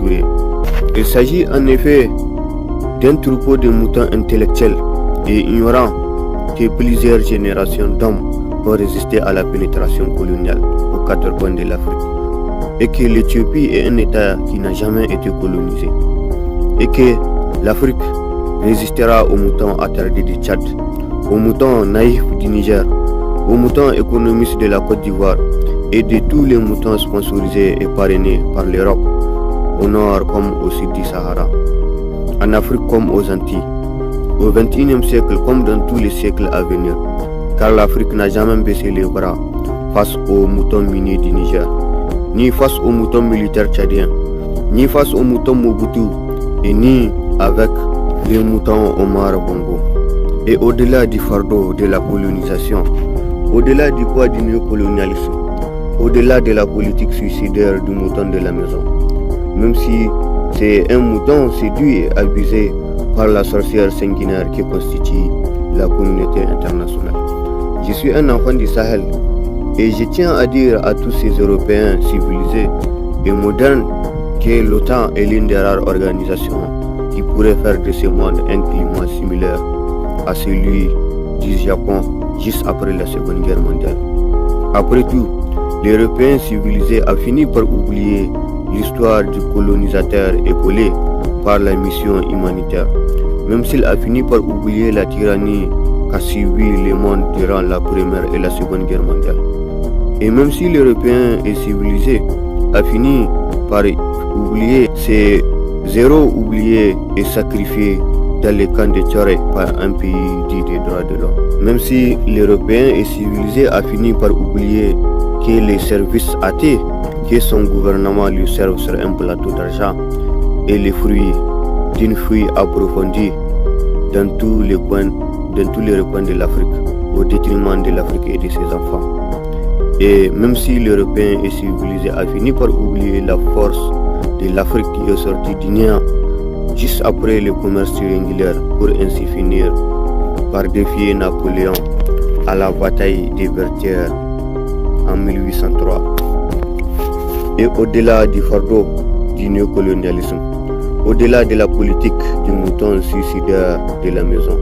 Touré. Il s'agit en effet d'un troupeau de moutons intellectuels et ignorants que plusieurs générations d'hommes ont résisté à la pénétration coloniale aux quatre coins de l'Afrique, et que l'Éthiopie est un État qui n'a jamais été colonisé, et que l'Afrique résistera aux moutons attardés du Tchad, aux moutons naïfs du Niger, aux moutons économistes de la Côte d'Ivoire et de tous les moutons sponsorisés et parrainés par l'Europe, au nord comme au sud du Sahara, en Afrique comme aux Antilles, au XXIe siècle comme dans tous les siècles à venir, car l'Afrique n'a jamais baissé les bras face aux moutons miniers du Niger, ni face aux moutons militaires tchadiens, ni face aux moutons Mobutu, et ni avec les moutons Omar Bongo. Et au-delà du fardeau de la colonisation, au-delà du poids du néocolonialisme, au-delà de la politique suicidaire du mouton de la maison, même si c'est un mouton séduit et abusé par la sorcière sanguinaire qui constitue la communauté internationale. Je suis un enfant du Sahel et je tiens à dire à tous ces Européens civilisés et modernes que l'OTAN est l'une des rares organisations qui pourrait faire de ce monde un climat similaire à celui du Japon juste après la Seconde Guerre mondiale. Après tout, l'Européen civilisé a fini par oublier l'histoire du colonisateur épaulé par la mission humanitaire, même s'il a fini par oublier la tyrannie qu'a subi le monde durant la Première et la Seconde Guerre mondiale. Et même si l'Européen est civilisé a fini par oublier ces zéros oubliés et sacrifiés dans les camps de Tchoré par un pays dit des droits de l'homme. Même si l'Européen est civilisé a fini par oublier que les services athées que son gouvernement lui servent sur un plateau d'argent et les fruits d'une fouille approfondie dans tous les recoins de l'Afrique, au détriment de l'Afrique et de ses enfants. Et même si l'Européen est civilisé a fini par oublier la force de l'Afrique qui est sortie du néant juste après le commerce triangulaire pour ainsi finir par défier Napoléon à la bataille des Vertières en 1803. Et au-delà du fardeau du néocolonialisme, au-delà de la politique du mouton suicidaire de la maison,